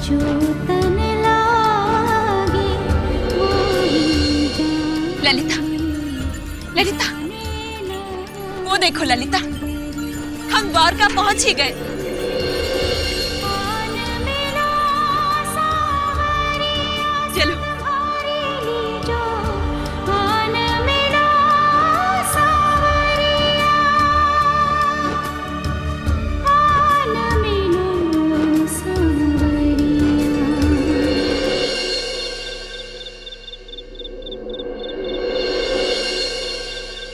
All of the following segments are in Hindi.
जो तन लागे वही जान। ललिता, ललिता, वो देखो ललिता, हम द्वारका पहुंच ही गए। चलो।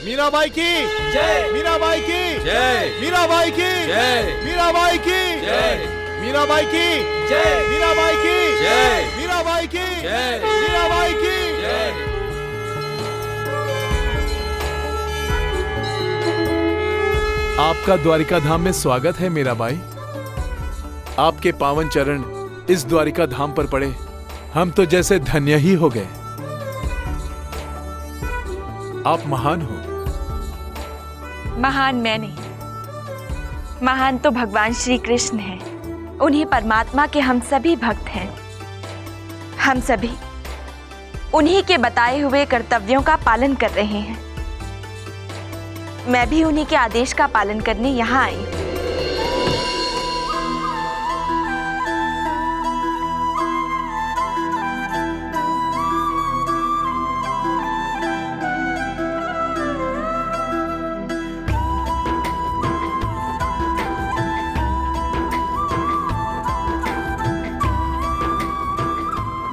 मीराबाई की जय, मीराबाई की जय, मीराबाई की जय, मीराबाई की जय, मीराबाई की जय, मीराबाई की जय, मीराबाई की जय, मीराबाई की जय। आपका द्वारिका धाम में स्वागत है मीराबाई। आपके पावन चरण इस द्वारिका धाम पर पड़े, हम तो जैसे धन्य ही हो गए। आप महान हो। महान मैं नहीं, महान तो भगवान श्री कृष्ण हैं। उन्हीं परमात्मा के हम सभी भक्त हैं। हम सभी उन्हीं के बताए हुए कर्तव्यों का पालन कर रहे हैं। मैं भी उन्हीं के आदेश का पालन करने यहाँ आई।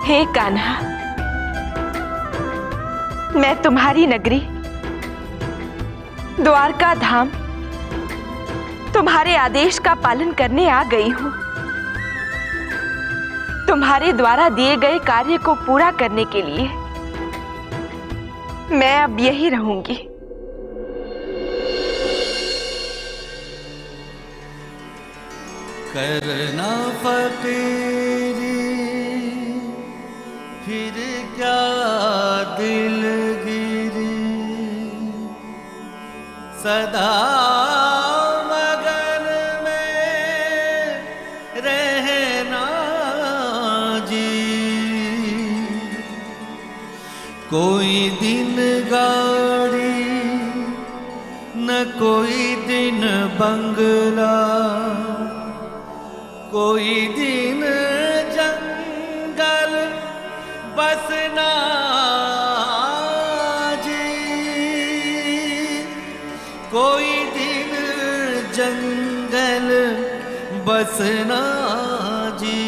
हे कान्हा, मैं तुम्हारी नगरी द्वारका धाम तुम्हारे आदेश का पालन करने आ गई हूं। तुम्हारे द्वारा दिए गए कार्य को पूरा करने के लिए मैं अब यही रहूंगी। करना फकीरी फिर क्या दिलगिरी, सदा मगन में रहना जी। कोई दिन गाड़ी न कोई दिन बंगला, कोई दिन जंगल बसना जी। कोई दिन जंगल बसना जी।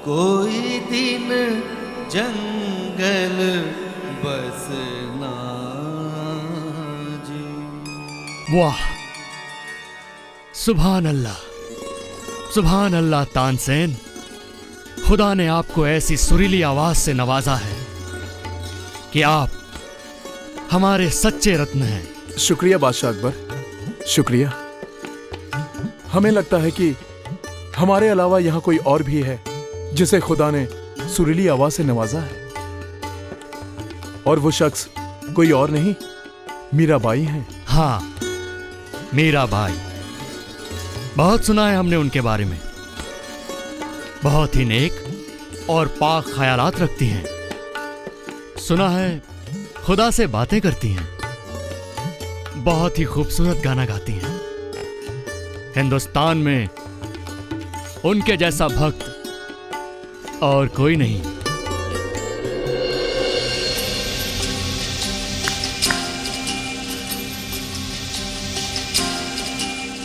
कोई दिन जंगल बसना जी। वाह, सुभान अल्लाह, सुभान अल्लाह तानसेन। खुदा ने आपको ऐसी सुरीली आवाज से नवाजा है कि आप हमारे सच्चे रत्न हैं। शुक्रिया बादशाह अकबर, शुक्रिया। हमें लगता है कि हमारे अलावा यहाँ कोई और भी है जिसे खुदा ने सुरीली आवाज से नवाजा है, और वो शख्स कोई और नहीं, मीराबाई हैं। हाँ, मीराबाई। बहुत सुना है हमने उनके बारे में। बहुत ही नेक और पाक ख्यालात रखती हैं। सुना है खुदा से बातें करती हैं। बहुत ही खूबसूरत गाना गाती हैं। हिंदुस्तान में उनके जैसा भक्त और कोई नहीं।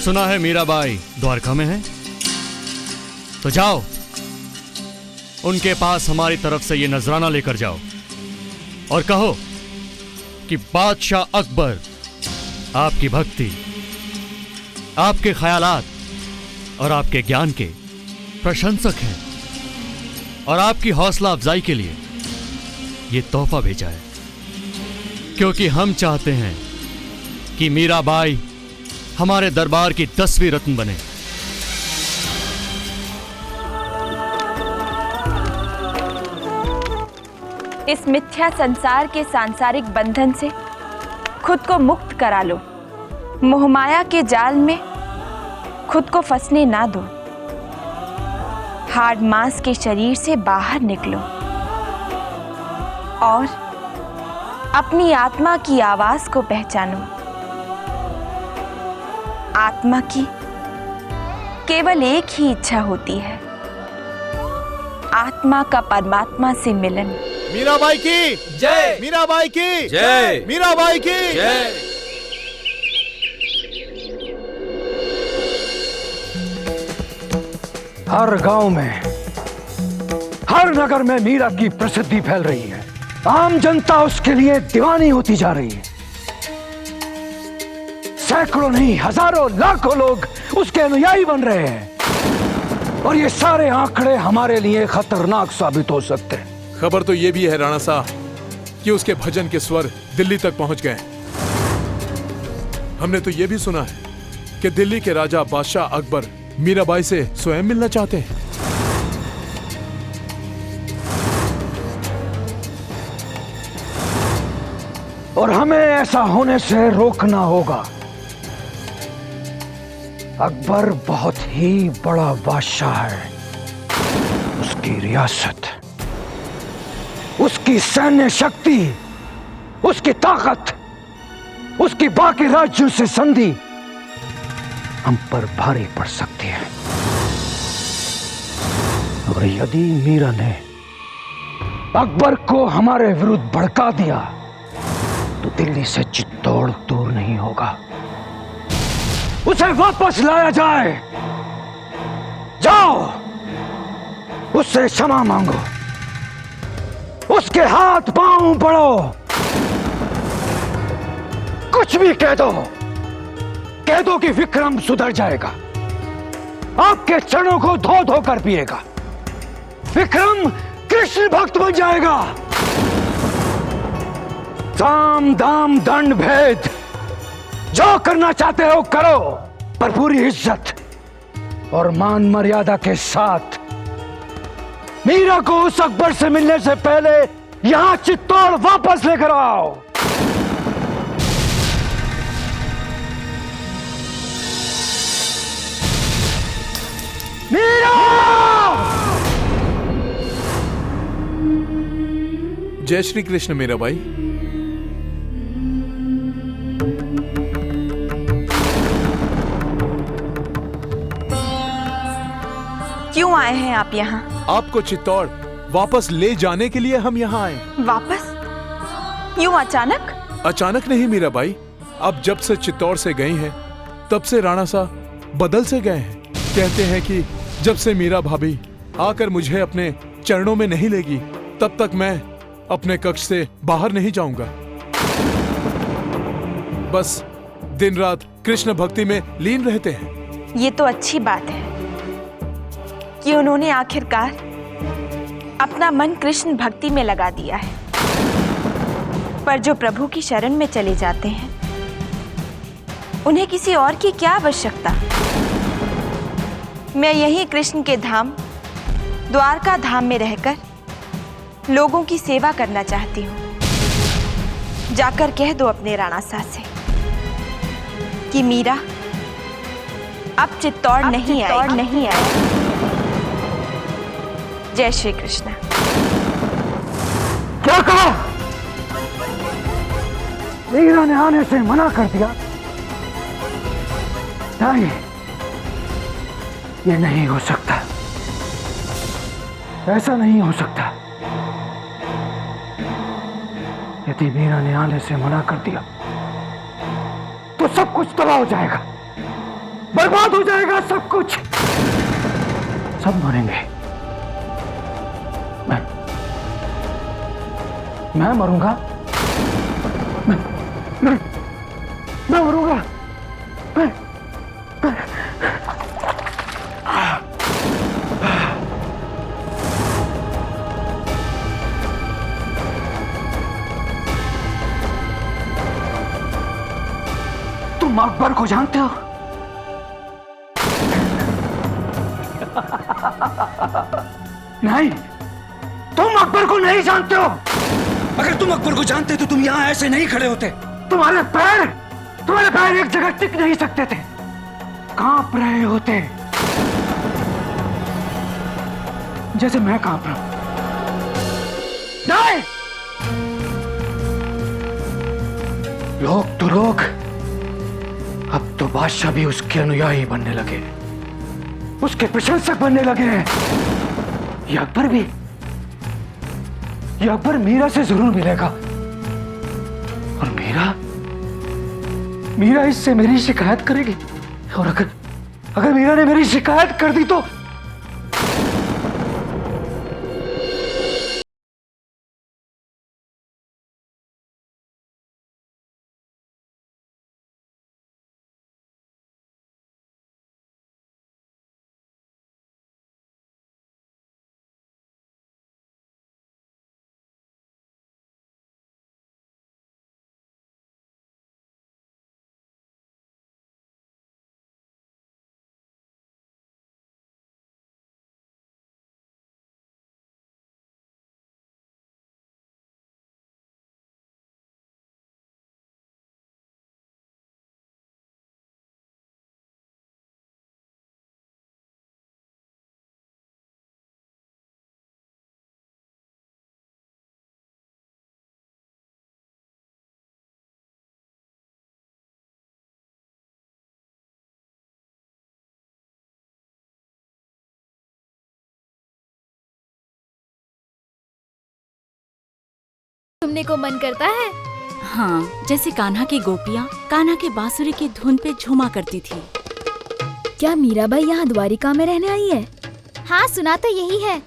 सुना है मीराबाई द्वारका में है, तो जाओ उनके पास हमारी तरफ से ये नजराना लेकर जाओ और कहो कि बादशाह अकबर आपकी भक्ति, आपके ख्यालात और आपके ज्ञान के प्रशंसक हैं, और आपकी हौसला अफजाई के लिए ये तोहफा भेजा है, क्योंकि हम चाहते हैं कि मीराबाई हमारे दरबार की 10वीं रत्न बने। इस मिथ्या संसार के सांसारिक बंधन से खुद को मुक्त करा लो। मोहमाया के जाल में खुद को फंसने ना दो। हाड़ मांस के शरीर से बाहर निकलो और अपनी आत्मा की आवाज को पहचानो। आत्मा की केवल एक ही इच्छा होती है, आत्मा का परमात्मा से मिलन। मीराबाई की जय। मीराबाई की जय। मीराबाई की जय। हर गांव में, हर नगर में मीरा की प्रसिद्धि फैल रही है। आम जनता उसके लिए दीवानी होती जा रही है। सैकड़ों नहीं, हजारों लाखों लोग उसके अनुयायी बन रहे हैं और ये सारे आंकड़े हमारे लिए खतरनाक साबित हो सकते हैं। खबर तो ये भी है राणा साहब कि उसके भजन के स्वर दिल्ली तक पहुंच गए। हमने तो ये भी सुना है कि दिल्ली के राजा बादशाह अकबर मीराबाई से स्वयं मिलना चाहते हैं। और हमें ऐसा होने से रोकना होगा। अकबर बहुत ही बड़ा बादशाह है। उसकी रियासत, उसकी सैन्य शक्ति, उसकी ताकत, उसकी बाकी राज्यों से संधि हम पर भारी पड़ सकती है। और यदि मीरा ने अकबर को हमारे विरुद्ध भड़का दिया तो दिल्ली से चित्तौड़ दूर नहीं होगा। उसे वापस लाया जाए। जाओ, उससे क्षमा मांगो, उसके हाथ पांव पड़ो, कुछ भी कह दो कि विक्रम सुधर जाएगा, आपके चरणों को धो धो कर पिएगा। विक्रम कृष्ण भक्त बन जाएगा। साम दाम दंड भेद जो करना चाहते हो करो, पर पूरी इज्जत और मान मर्यादा के साथ। मीरा को उस अकबर से मिलने से पहले यहां चित्तौड़ वापस लेकर आओ। मीरा! जय श्री कृष्ण मीराबाई। क्यों आए हैं आप यहाँ? आपको चित्तौड़ वापस ले जाने के लिए हम यहाँ आए। वापस? यूं अचानक? अचानक नहीं मीराबाई, अब जब से चित्तौड़ से गई हैं, तब से राणा साहब बदल से गए हैं। कहते हैं कि जब से मीरा भाभी आकर मुझे अपने चरणों में नहीं लेगी, तब तक मैं अपने कक्ष से बाहर नहीं जाऊंगा। बस दिन रात कृष्ण भक्ति में लीन रहते हैं। ये तो अच्छी बात है कि उन्होंने आखिरकार अपना मन कृष्ण भक्ति में लगा दिया है। पर जो प्रभु की शरण में चले जाते हैं, उन्हें किसी और की क्या आवश्यकता? मैं यहीं कृष्ण के धाम द्वारका धाम में रहकर लोगों की सेवा करना चाहती हूँ। जाकर कह दो अपने राणा साहब से कि मीरा अब चित्तौड़ नहीं आएगी। जय श्री कृष्ण। क्या कहा? मीरा ने आने से मना कर दिया? नहीं, ये नहीं हो सकता। ऐसा नहीं हो सकता। यदि मीरा ने आने से मना कर दिया तो सब कुछ तबाह हो जाएगा, बर्बाद हो जाएगा सब कुछ। सब मरेंगे। मैं मरूंगा। मैं मरूंगा। तुम अकबर को जानते हो? नहीं, तुम अकबर को नहीं जानते हो। अगर तुम अकबर को जानते तो तुम यहां ऐसे नहीं खड़े होते। तुम्हारे पैर एक जगह टिक नहीं सकते थे, कांप रहे होते। जैसे मैं कांप रहा हूं। नहीं, लोग तो लोग, अब तो बादशाह भी उसके अनुयायी बनने लगे, उसके प्रशंसक बनने लगे हैं। ये अकबर भी, ये अकबर मीरा से जरूर मिलेगा, और मीरा इससे मेरी शिकायत करेगी, और अगर मीरा ने मेरी शिकायत कर दी तो सुनने को मन करता है। हाँ, जैसे कान्हा की गोपियाँ कान्हा के बांसुरी की धुन पे झूमा करती थी। क्या मीराबाई यहाँ द्वारिका में रहने आई है? हाँ, सुना तो यही है।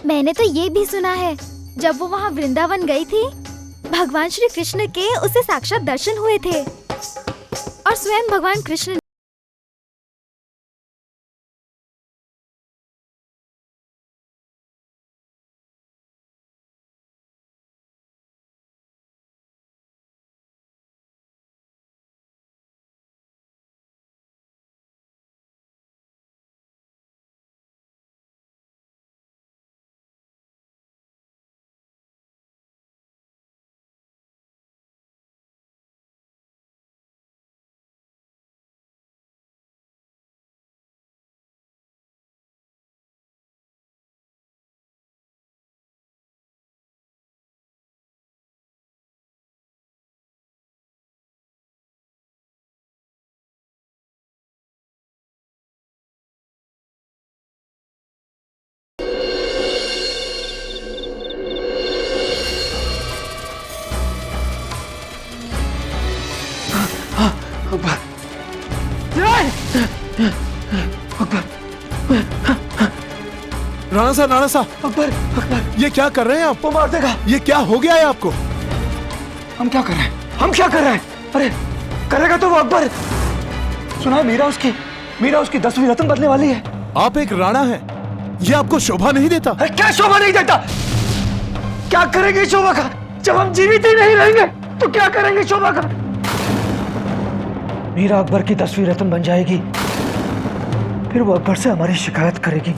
मैंने तो ये भी सुना है, जब वो वहाँ वृंदावन गई थी, भगवान श्री कृष्ण के उसे साक्षात दर्शन हुए थे, और स्वयं भगवान कृष्ण राणा साहब, अकबर, ये क्या कर रहे हैं आप? वो मार देगा। ये क्या हो गया है आपको? हम क्या कर रहे हैं? हम क्या कर रहे हैं? अरे करेगा तो वो अकबर। सुना है मीरा उसकी 10वीं रत्न बदलने वाली है। आप एक राणा हैं, ये आपको शोभा नहीं देता? अरे क्या शोभा नहीं देता? क्या करेंगे शोभा का? जब हम जीवित ही नहीं रहेंगे तो क्या करेंगे शोभा का? मीरा अकबर की 10वीं रत्न बन जाएगी, फिर वो अकबर से हमारी शिकायत करेगी,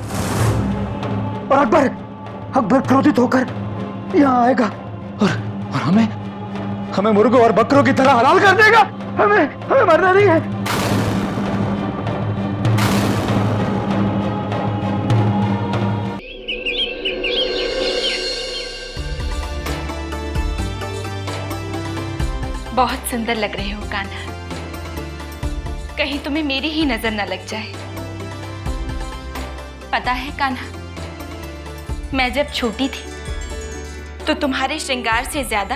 और अकबर क्रोधित होकर यहाँ आएगा, और हमें मुर्गों और बकरों की तरह हलाल कर देगा। हमें मरना नहीं है। बहुत सुंदर लग रहे हो कान्हा, कहीं तुम्हें मेरी ही नजर न लग जाए। पता है कान्हा, मैं जब छोटी थी तो तुम्हारे श्रृंगार से ज्यादा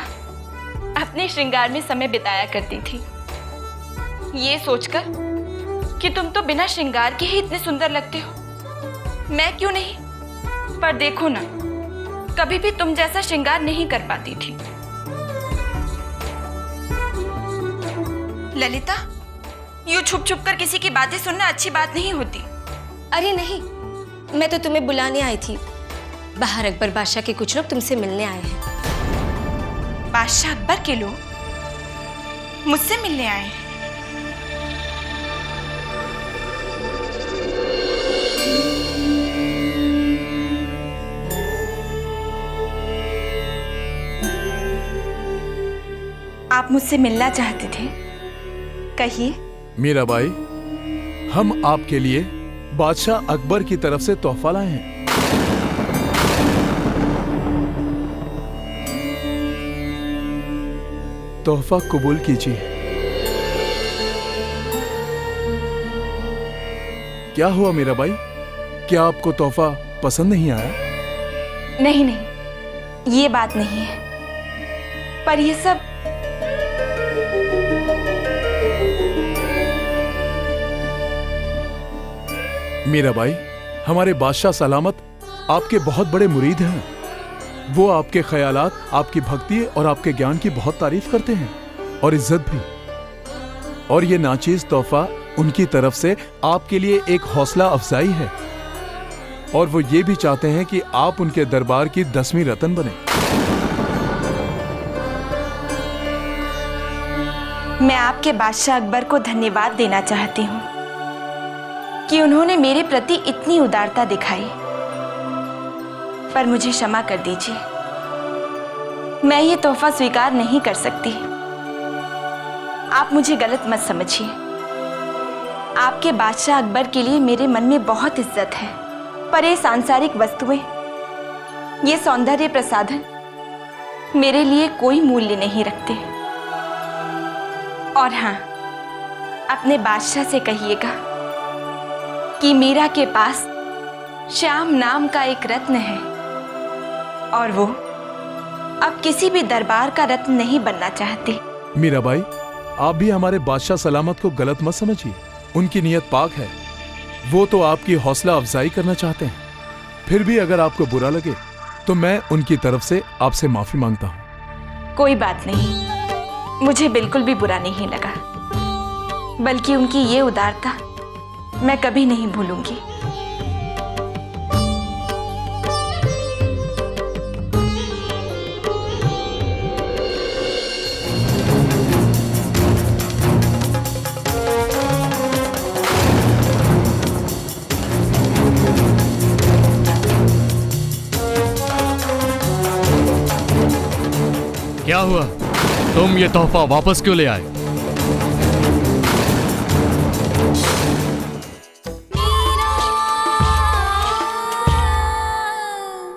अपने श्रृंगार में समय बिताया करती थी, ये सोचकर कि तुम तो बिना श्रृंगार के ही इतने सुंदर लगते हो। मैं क्यों नहीं, पर देखो ना, कभी भी तुम जैसा श्रृंगार नहीं कर पाती थी। ललिता, यूं छुप छुप कर किसी की बातें सुनना अच्छी बात नहीं होती। अरे नहीं, मैं तो तुम्हें बुलाने आई थी। बाहर अकबर बादशाह के कुछ लोग तुमसे मिलने आए हैं। बादशाह अकबर के लोग मुझसे मिलने आए हैं? आप मुझसे मिलना चाहते थे, कहिए। मीराबाई, हम आपके लिए बादशाह अकबर की तरफ से तोहफा लाए हैं। तोहफा कबूल कीजिए। क्या हुआ मीराबाई, क्या आपको तोहफा पसंद नहीं आया? नहीं नहीं, ये बात नहीं है, पर ये सब मीराबाई, हमारे बादशाह सलामत आपके बहुत बड़े मुरीद हैं। वो आपके ख्यालात, आपकी भक्ति और आपके ज्ञान की बहुत तारीफ करते हैं और इज्जत भी। और ये नाचीज तोहफा उनकी तरफ से आपके लिए एक हौसला अफजाई है, और वो ये भी चाहते हैं कि आप उनके दरबार की 10वीं रतन बने। मैं आपके बादशाह अकबर को धन्यवाद देना चाहती हूँ कि उन्होंने मेरे प्रति इतनी उदारता दिखाई, पर मुझे क्षमा कर दीजिए, मैं ये तोहफा स्वीकार नहीं कर सकती। आप मुझे गलत मत समझिए। आपके बादशाह अकबर के लिए मेरे मन में बहुत इज्जत है, पर ये सांसारिक वस्तुएं, ये सौंदर्य प्रसाधन मेरे लिए कोई मूल्य नहीं रखते। और हाँ, अपने बादशाह से कहिएगा कि मीरा के पास श्याम नाम का एक रत्न है, और वो अब किसी भी दरबार का रत्न नहीं बनना चाहती। मीराबाई, आप भी हमारे बादशाह सलामत को गलत मत समझिए। उनकी नीयत पाक है, वो तो आपकी हौसला अफजाई करना चाहते हैं। फिर भी अगर आपको बुरा लगे तो मैं उनकी तरफ से आपसे माफी मांगता हूँ। कोई बात नहीं, मुझे बिल्कुल भी बुरा नहीं लगा, बल्कि उनकी ये उदारता मैं कभी नहीं भूलूंगी। क्या हुआ? तुम ये तोहफा वापस क्यों ले आए?